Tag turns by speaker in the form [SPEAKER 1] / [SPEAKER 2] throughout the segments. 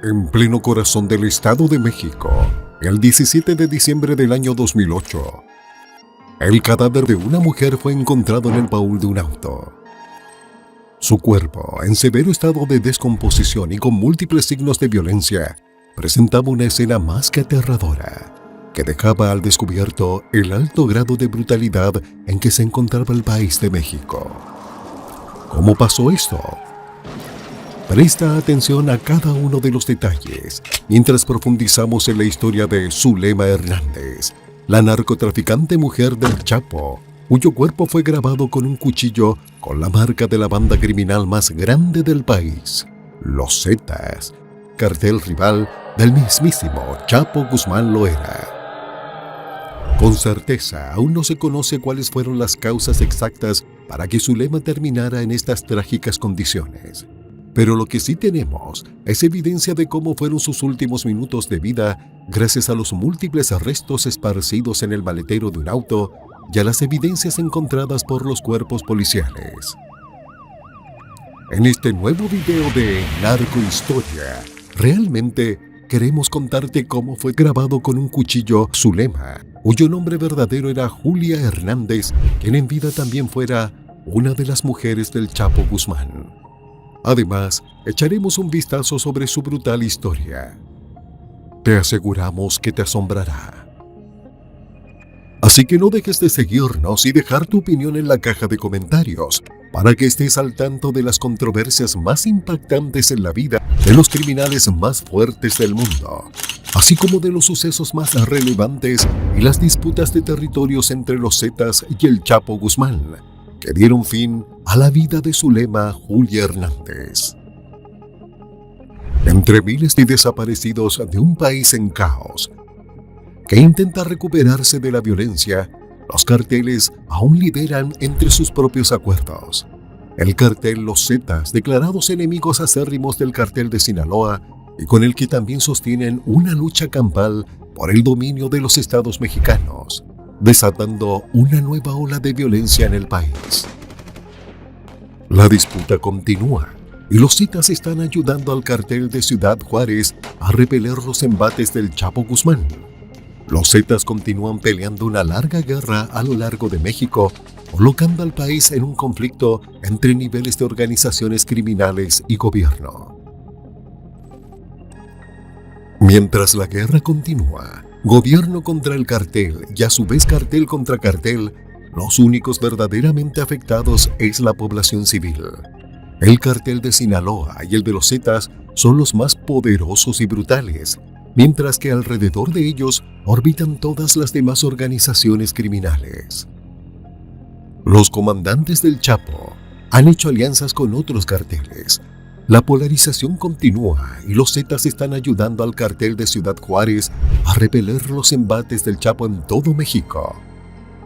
[SPEAKER 1] En pleno corazón del Estado de México, el 17 de diciembre del año 2008, el cadáver de una mujer fue encontrado en el baúl de un auto. Su cuerpo, en severo estado de descomposición y con múltiples signos de violencia, presentaba una escena más que aterradora, que dejaba al descubierto el alto grado de brutalidad en que se encontraba el país de México. ¿Cómo pasó esto? Presta atención a cada uno de los detalles mientras profundizamos en la historia de Zulema Hernández, la narcotraficante mujer del Chapo, cuyo cuerpo fue grabado con un cuchillo con la marca de la banda criminal más grande del país, Los Zetas, cartel rival del mismísimo Chapo Guzmán Loera. Con certeza, aún no se conoce cuáles fueron las causas exactas para que Zulema terminara en estas trágicas condiciones. Pero lo que sí tenemos es evidencia de cómo fueron sus últimos minutos de vida gracias a los múltiples restos esparcidos en el maletero de un auto y a las evidencias encontradas por los cuerpos policiales. En este nuevo video de Narcohistoria, realmente queremos contarte cómo fue grabado con un cuchillo Zulema, cuyo nombre verdadero era Julia Hernández, quien en vida también fuera una de las mujeres del Chapo Guzmán. Además, echaremos un vistazo sobre su brutal historia. Te aseguramos que te asombrará. Así que no dejes de seguirnos y dejar tu opinión en la caja de comentarios para que estés al tanto de las controversias más impactantes en la vida de los criminales más fuertes del mundo, así como de los sucesos más relevantes y las disputas de territorios entre los Zetas y el Chapo Guzmán, que dieron fin a la vida de Zulema Julia Hernández. Entre miles de desaparecidos de un país en caos, que intenta recuperarse de la violencia, los carteles aún lideran entre sus propios acuerdos. El cartel Los Zetas, declarados enemigos acérrimos del cartel de Sinaloa, y con el que también sostienen una lucha campal por el dominio de los estados mexicanos, desatando una nueva ola de violencia en el país. La disputa continúa y los Zetas están ayudando al cartel de Ciudad Juárez a repeler los embates del Chapo Guzmán. Los Zetas continúan peleando una larga guerra a lo largo de México, colocando al país en un conflicto entre niveles de organizaciones criminales y gobierno. Mientras la guerra continúa, gobierno contra el cartel y a su vez cartel contra cartel, los únicos verdaderamente afectados es la población civil. El cartel de Sinaloa y el de los Zetas son los más poderosos y brutales, mientras que alrededor de ellos orbitan todas las demás organizaciones criminales. Los comandantes del Chapo han hecho alianzas con otros carteles. La polarización continúa y los Zetas están ayudando al cartel de Ciudad Juárez a repeler los embates del Chapo en todo México.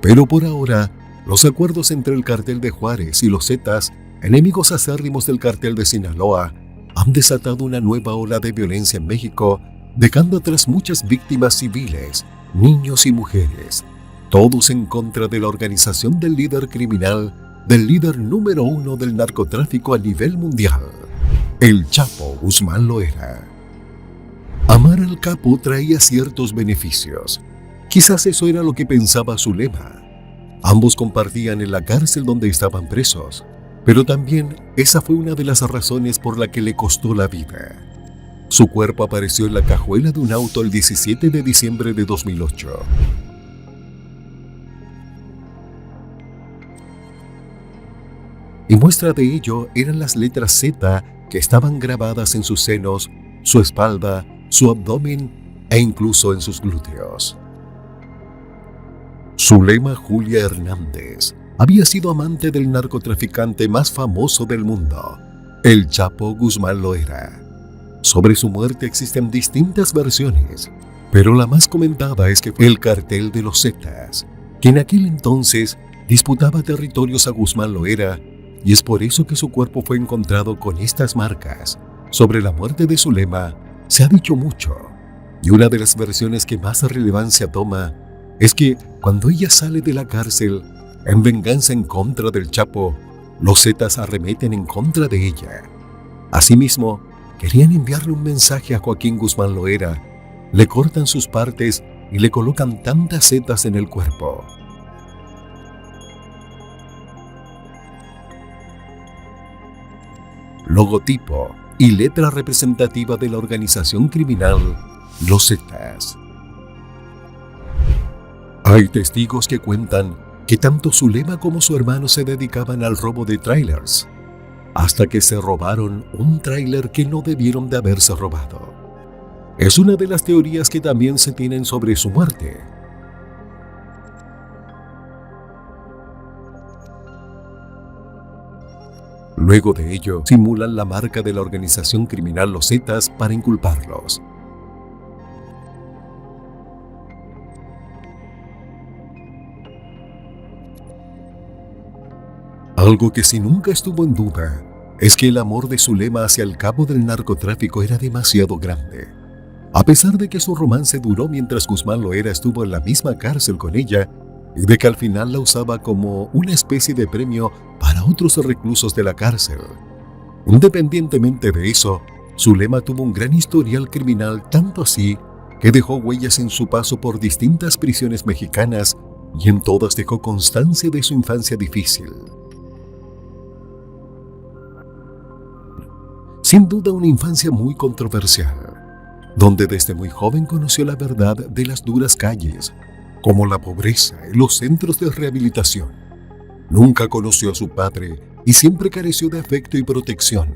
[SPEAKER 1] Pero por ahora, los acuerdos entre el cartel de Juárez y los Zetas, enemigos acérrimos del cartel de Sinaloa, han desatado una nueva ola de violencia en México, dejando atrás muchas víctimas civiles, niños y mujeres, todos en contra de la organización del líder criminal, del líder número 1 del narcotráfico a nivel mundial, el Chapo Guzmán Loera. Amar al capo traía ciertos beneficios. Quizás eso era lo que pensaba Zulema. Ambos compartían en la cárcel donde estaban presos, pero también esa fue una de las razones por la que le costó la vida. Su cuerpo apareció en la cajuela de un auto el 17 de diciembre de 2008. Y muestra de ello eran las letras Z que estaban grabadas en sus senos, su espalda, su abdomen e incluso en sus glúteos. Zulema Julia Hernández había sido amante del narcotraficante más famoso del mundo, el Chapo Guzmán Loera. Sobre su muerte existen distintas versiones, pero la más comentada es que fue el cartel de los Zetas, que en aquel entonces disputaba territorios a Guzmán Loera, y es por eso que su cuerpo fue encontrado con estas marcas. Sobre la muerte de Zulema se ha dicho mucho, y una de las versiones que más relevancia toma es que cuando ella sale de la cárcel, en venganza en contra del Chapo, los Zetas arremeten en contra de ella. Asimismo, querían enviarle un mensaje a Joaquín Guzmán Loera, le cortan sus partes y le colocan tantas setas en el cuerpo. Logotipo y letra representativa de la organización criminal Los Zetas. Hay testigos que cuentan que tanto Zulema como su hermano se dedicaban al robo de trailers, hasta que se robaron un tráiler que no debieron de haberse robado. Es una de las teorías que también se tienen sobre su muerte. Luego de ello, simulan la marca de la organización criminal Los Zetas para inculparlos. Algo que sí nunca estuvo en duda es que el amor de Zulema hacia el capo del narcotráfico era demasiado grande. A pesar de que su romance duró mientras Guzmán Loera estuvo en la misma cárcel con ella y de que al final la usaba como una especie de premio para otros reclusos de la cárcel. Independientemente de eso, Zulema tuvo un gran historial criminal, tanto así que dejó huellas en su paso por distintas prisiones mexicanas y en todas dejó constancia de su infancia difícil. Sin duda una infancia muy controversial, donde desde muy joven conoció la verdad de las duras calles, como la pobreza y los centros de rehabilitación. Nunca conoció a su padre y siempre careció de afecto y protección.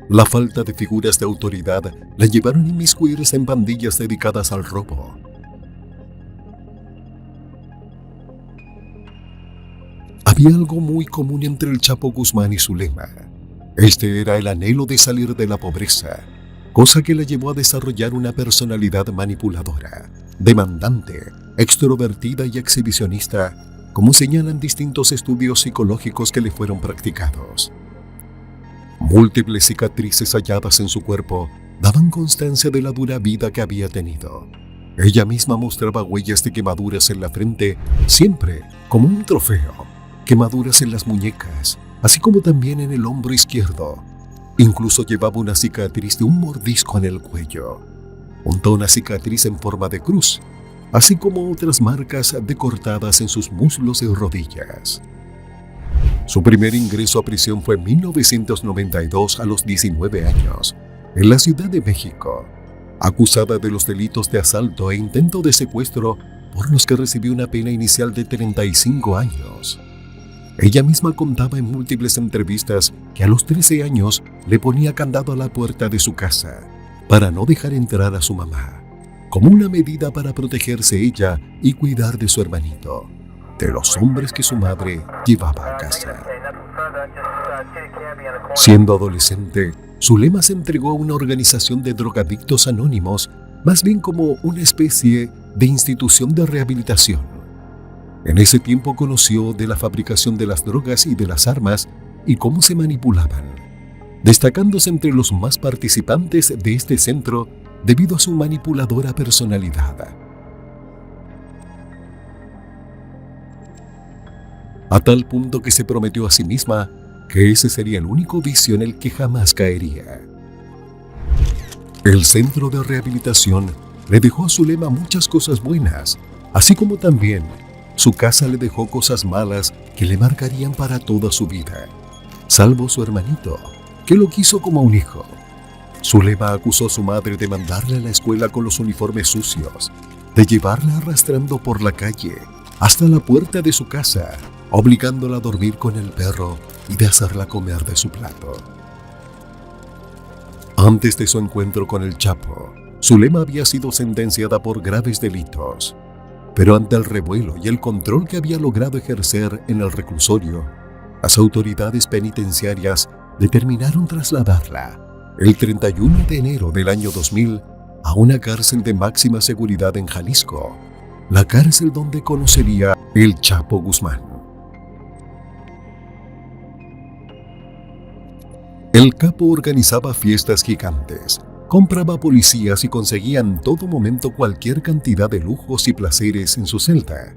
[SPEAKER 1] La falta de figuras de autoridad la llevaron a inmiscuirse en pandillas dedicadas al robo. Había algo muy común entre el Chapo Guzmán y Zulema. Este era el anhelo de salir de la pobreza, cosa que le llevó a desarrollar una personalidad manipuladora, demandante, extrovertida y exhibicionista, como señalan distintos estudios psicológicos que le fueron practicados. Múltiples cicatrices halladas en su cuerpo daban constancia de la dura vida que había tenido. Ella misma mostraba huellas de quemaduras en la frente, siempre como un trofeo, quemaduras en las muñecas, así como también en el hombro izquierdo. Incluso llevaba una cicatriz de un mordisco en el cuello, junto a una cicatriz en forma de cruz, así como otras marcas decortadas en sus muslos y rodillas. Su primer ingreso a prisión fue en 1992 a los 19 años, en la Ciudad de México, acusada de los delitos de asalto e intento de secuestro, por los que recibió una pena inicial de 35 años. Ella misma contaba en múltiples entrevistas que a los 13 años le ponía candado a la puerta de su casa para no dejar entrar a su mamá, como una medida para protegerse ella y cuidar de su hermanito, de los hombres que su madre llevaba a casa. Siendo adolescente, Zulema se entregó a una organización de drogadictos anónimos, más bien como una especie de institución de rehabilitación. En ese tiempo conoció de la fabricación de las drogas y de las armas y cómo se manipulaban, destacándose entre los más participantes de este centro debido a su manipuladora personalidad. A tal punto que se prometió a sí misma que ese sería el único vicio en el que jamás caería. El centro de rehabilitación le dejó a Zulema muchas cosas buenas, así como también su casa le dejó cosas malas que le marcarían para toda su vida, salvo su hermanito, que lo quiso como un hijo. Zulema acusó a su madre de mandarle a la escuela con los uniformes sucios, de llevarla arrastrando por la calle hasta la puerta de su casa, obligándola a dormir con el perro y de hacerla comer de su plato. Antes de su encuentro con el Chapo, Zulema había sido sentenciada por graves delitos. Pero ante el revuelo y el control que había logrado ejercer en el reclusorio, las autoridades penitenciarias determinaron trasladarla el 31 de enero del año 2000 a una cárcel de máxima seguridad en Jalisco, la cárcel donde conocería el Chapo Guzmán. El capo organizaba fiestas gigantes, compraba policías y conseguía en todo momento cualquier cantidad de lujos y placeres en su celda.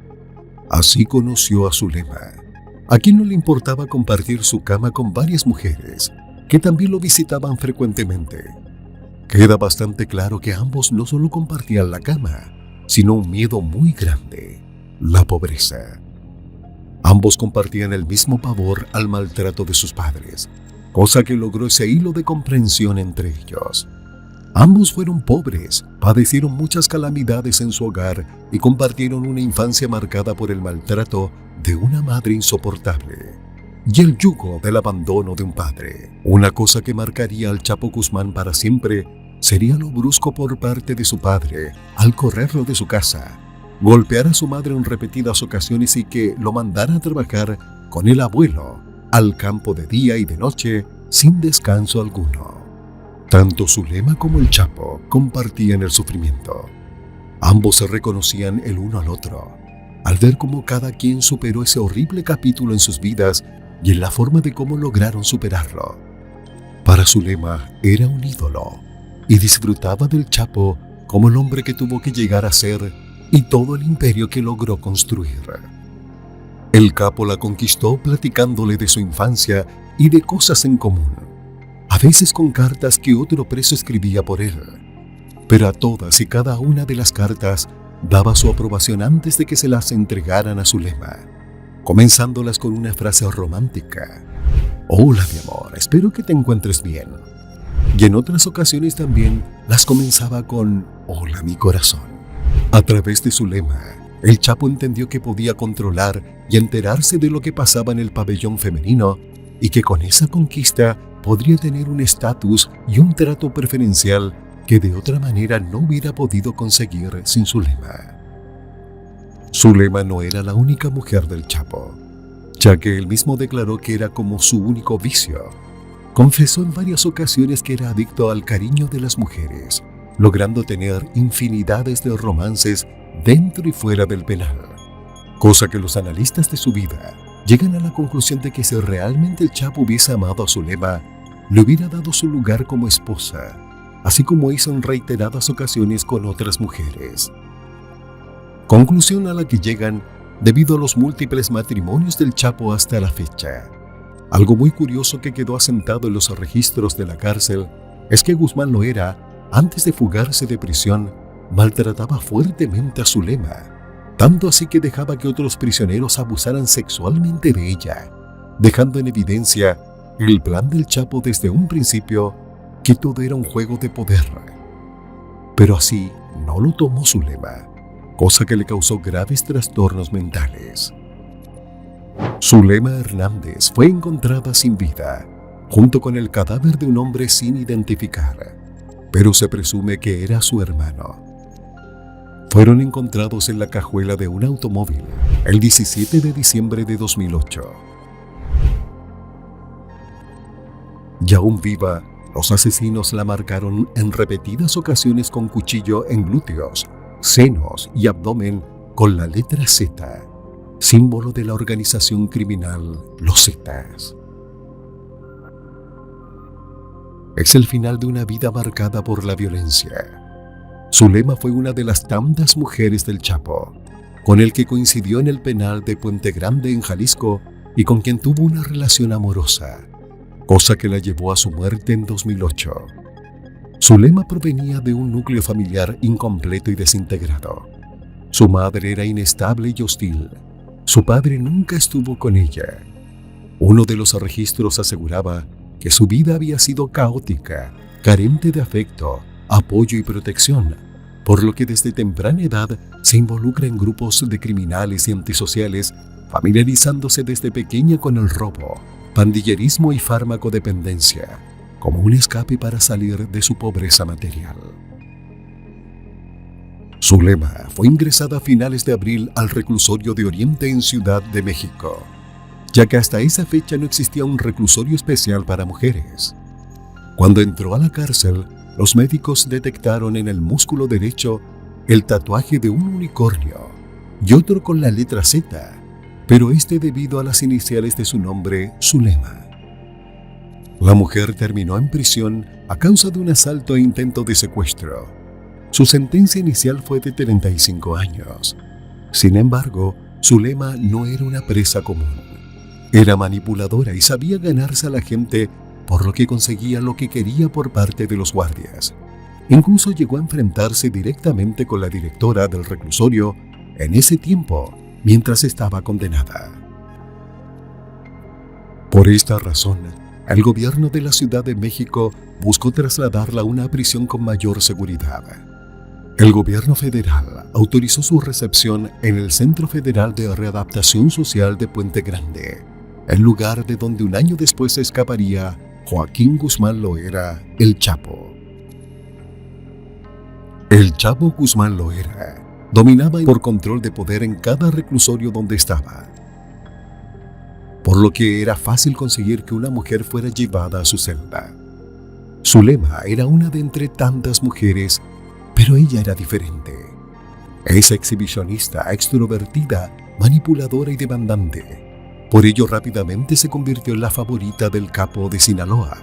[SPEAKER 1] Así conoció a Zulema, a quien no le importaba compartir su cama con varias mujeres, que también lo visitaban frecuentemente. Queda bastante claro que ambos no solo compartían la cama, sino un miedo muy grande: la pobreza. Ambos compartían el mismo pavor al maltrato de sus padres, cosa que logró ese hilo de comprensión entre ellos. Ambos fueron pobres, padecieron muchas calamidades en su hogar y compartieron una infancia marcada por el maltrato de una madre insoportable y el yugo del abandono de un padre. Una cosa que marcaría al Chapo Guzmán para siempre sería lo brusco por parte de su padre al correrlo de su casa, golpear a su madre en repetidas ocasiones y que lo mandara a trabajar con el abuelo al campo de día y de noche sin descanso alguno. Tanto Zulema como el Chapo compartían el sufrimiento. Ambos se reconocían el uno al otro, al ver cómo cada quien superó ese horrible capítulo en sus vidas y en la forma de cómo lograron superarlo. Para Zulema era un ídolo y disfrutaba del Chapo como el hombre que tuvo que llegar a ser y todo el imperio que logró construir. El capo la conquistó platicándole de su infancia y de cosas en común, a veces con cartas que otro preso escribía por él, pero a todas y cada una de las cartas daba su aprobación antes de que se las entregaran a Zulema, comenzándolas con una frase romántica: «Hola, mi amor, espero que te encuentres bien». Y en otras ocasiones también las comenzaba con «Hola, mi corazón». A través de Zulema, el Chapo entendió que podía controlar y enterarse de lo que pasaba en el pabellón femenino y que con esa conquista podría tener un estatus y un trato preferencial que de otra manera no hubiera podido conseguir sin Zulema. Zulema no era la única mujer del Chapo, ya que él mismo declaró que era como su único vicio. Confesó en varias ocasiones que era adicto al cariño de las mujeres, logrando tener infinidades de romances dentro y fuera del penal, cosa que los analistas de su vida llegan a la conclusión de que si realmente el Chapo hubiese amado a Zulema, le hubiera dado su lugar como esposa, así como hizo en reiteradas ocasiones con otras mujeres. Conclusión a la que llegan debido a los múltiples matrimonios del Chapo hasta la fecha. Algo muy curioso que quedó asentado en los registros de la cárcel es que Guzmán Loera, antes de fugarse de prisión, maltrataba fuertemente a Zulema, tanto así que dejaba que otros prisioneros abusaran sexualmente de ella, dejando en evidencia el plan del Chapo desde un principio, que todo era un juego de poder. Pero así no lo tomó Zulema, cosa que le causó graves trastornos mentales. Zulema Hernández fue encontrada sin vida, junto con el cadáver de un hombre sin identificar, pero se presume que era su hermano. Fueron encontrados en la cajuela de un automóvil el 17 de diciembre de 2008. Y aún viva, los asesinos la marcaron en repetidas ocasiones con cuchillo en glúteos, senos y abdomen con la letra Z, símbolo de la organización criminal Los Zetas. Es el final de una vida marcada por la violencia. Zulema fue una de las tantas mujeres del Chapo, con el que coincidió en el penal de Puente Grande en Jalisco y con quien tuvo una relación amorosa, cosa que la llevó a su muerte en 2008. Zulema provenía de un núcleo familiar incompleto y desintegrado. Su madre era inestable y hostil. Su padre nunca estuvo con ella. Uno de los registros aseguraba que su vida había sido caótica, carente de afecto, apoyo y protección, por lo que desde temprana edad se involucra en grupos de criminales y antisociales, familiarizándose desde pequeña con el robo, pandillerismo y farmacodependencia, como un escape para salir de su pobreza material. Zulema fue ingresada a finales de abril al reclusorio de Oriente en Ciudad de México, ya que hasta esa fecha no existía un reclusorio especial para mujeres. Cuando entró a la cárcel, los médicos detectaron en el músculo derecho el tatuaje de un unicornio y otro con la letra Z, pero este debido a las iniciales de su nombre, Zulema. La mujer terminó en prisión a causa de un asalto e intento de secuestro. Su sentencia inicial fue de 35 años. Sin embargo, Zulema no era una presa común. Era manipuladora y sabía ganarse a la gente, por lo que conseguía lo que quería por parte de los guardias, Incluso llegó a enfrentarse directamente con la directora del reclusorio en ese tiempo, mientras estaba condenada. Por esta razón, el gobierno de la Ciudad de México buscó trasladarla a una prisión con mayor seguridad. El gobierno federal autorizó su recepción en el Centro Federal de Readaptación Social de Puente Grande, el lugar de donde un año después escaparía Joaquín Guzmán Loera, el Chapo. El Chapo Guzmán Loera dominaba por control de poder en cada reclusorio donde estaba, por lo que era fácil conseguir que una mujer fuera llevada a su celda. Zulema era una de entre tantas mujeres, pero ella era diferente. Es exhibicionista, extrovertida, manipuladora y demandante. Por ello rápidamente se convirtió en la favorita del capo de Sinaloa.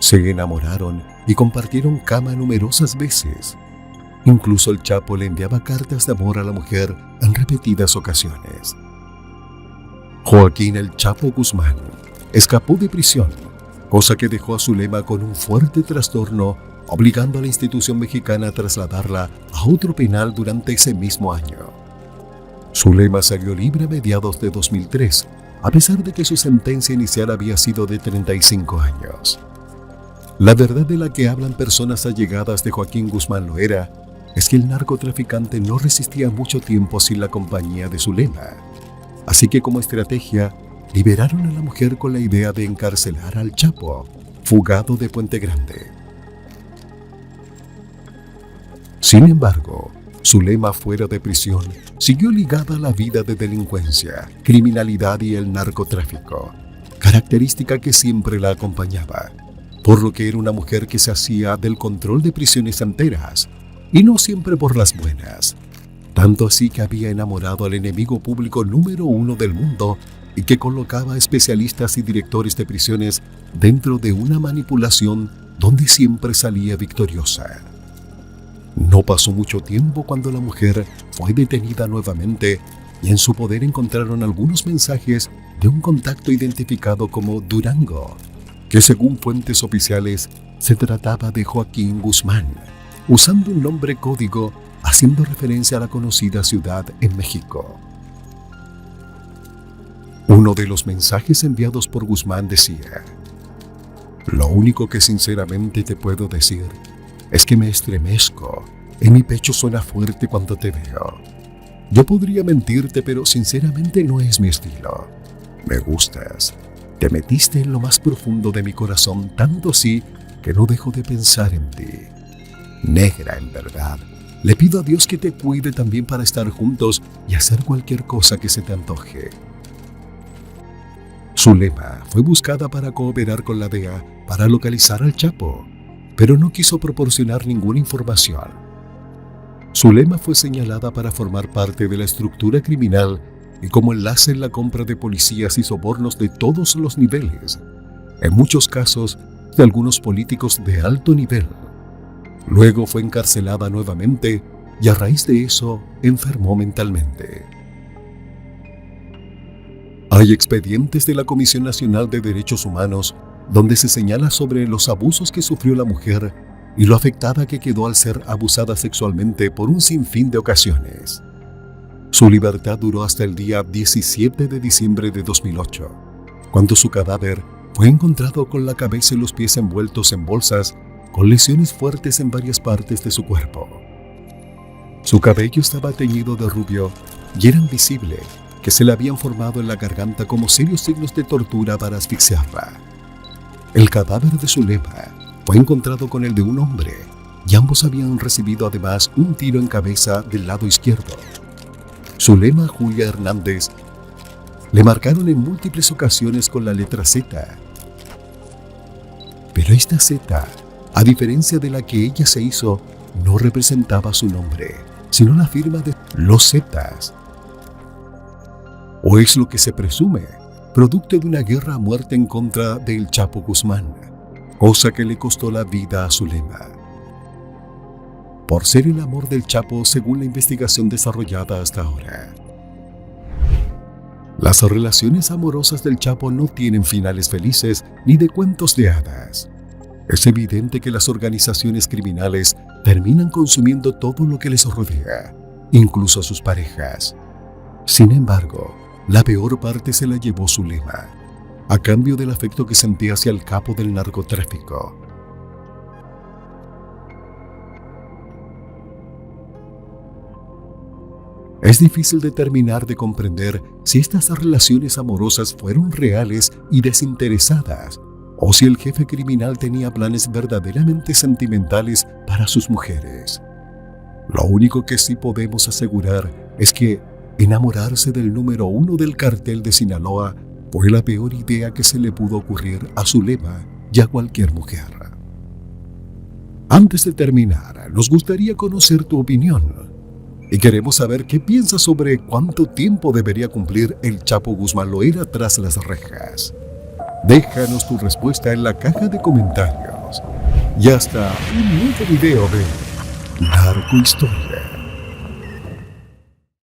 [SPEAKER 1] Se enamoraron y compartieron cama numerosas veces. Incluso el Chapo le enviaba cartas de amor a la mujer en repetidas ocasiones. Joaquín el Chapo Guzmán escapó de prisión, cosa que dejó a Zulema con un fuerte trastorno, obligando a la institución mexicana a trasladarla a otro penal durante ese mismo año. Zulema salió libre a mediados de 2003, a pesar de que su sentencia inicial había sido de 35 años. La verdad de la que hablan personas allegadas de Joaquín Guzmán Loera es que el narcotraficante no resistía mucho tiempo sin la compañía de Zulema. Así que como estrategia, liberaron a la mujer con la idea de encarcelar al Chapo, fugado de Puente Grande. Sin embargo, Zulema fuera de prisión siguió ligada a la vida de delincuencia, criminalidad y el narcotráfico, característica que siempre la acompañaba, por lo que era una mujer que se hacía del control de prisiones enteras, y no siempre por las buenas. Tanto así que había enamorado al enemigo público número 1 del mundo y que colocaba a especialistas y directores de prisiones dentro de una manipulación donde siempre salía victoriosa. No pasó mucho tiempo cuando la mujer fue detenida nuevamente y en su poder encontraron algunos mensajes de un contacto identificado como Durango, que según fuentes oficiales se trataba de Joaquín Guzmán, usando un nombre código haciendo referencia a la conocida ciudad en México. Uno de los mensajes enviados por Guzmán decía: "Lo único que sinceramente te puedo decir es que me estremezco, en mi pecho suena fuerte cuando te veo. Yo podría mentirte, pero sinceramente no es mi estilo. Me gustas, te metiste en lo más profundo de mi corazón, tanto así que no dejo de pensar en ti. Negra, en verdad. Le pido a Dios que te cuide también para estar juntos y hacer cualquier cosa que se te antoje". Zulema fue buscada para cooperar con la DEA para localizar al Chapo, pero no quiso proporcionar ninguna información. Zulema fue señalada para formar parte de la estructura criminal y como enlace en la compra de policías y sobornos de todos los niveles, en muchos casos de algunos políticos de alto nivel. Luego fue encarcelada nuevamente y a raíz de eso enfermó mentalmente. Hay expedientes de la Comisión Nacional de Derechos Humanos donde se señala sobre los abusos que sufrió la mujer y lo afectada que quedó al ser abusada sexualmente por un sinfín de ocasiones. Su libertad duró hasta el día 17 de diciembre de 2008, cuando su cadáver fue encontrado con la cabeza y los pies envueltos en bolsas, con lesiones fuertes en varias partes de su cuerpo. Su cabello estaba teñido de rubio y era visible que se le habían formado en la garganta como serios signos de tortura para asfixiarla. El cadáver de Zulema fue encontrado con el de un hombre y ambos habían recibido además un tiro en cabeza del lado izquierdo. Zulema Julia Hernández le marcaron en múltiples ocasiones con la letra Z. Pero esta Z, a diferencia de la que ella se hizo, no representaba su nombre, sino la firma de los Zetas. O es lo que se presume, producto de una guerra a muerte en contra del Chapo Guzmán, cosa que le costó la vida a Zulema. Por ser el amor del Chapo según la investigación desarrollada hasta ahora. Las relaciones amorosas del Chapo no tienen finales felices ni de cuentos de hadas. Es evidente que las organizaciones criminales terminan consumiendo todo lo que les rodea, incluso a sus parejas. Sin embargo, la peor parte se la llevó Zulema, a cambio del afecto que sentía hacia el capo del narcotráfico. Es difícil determinar de comprender si estas relaciones amorosas fueron reales y desinteresadas, o si el jefe criminal tenía planes verdaderamente sentimentales para sus mujeres. Lo único que sí podemos asegurar es que enamorarse del número 1 del cartel de Sinaloa fue la peor idea que se le pudo ocurrir a Zulema y a cualquier mujer. Antes de terminar, nos gustaría conocer tu opinión. Y queremos saber qué piensas sobre cuánto tiempo debería cumplir el Chapo Guzmán Loera tras las rejas. Déjanos tu respuesta en la caja de comentarios. Y hasta un nuevo video de Narcohistoria.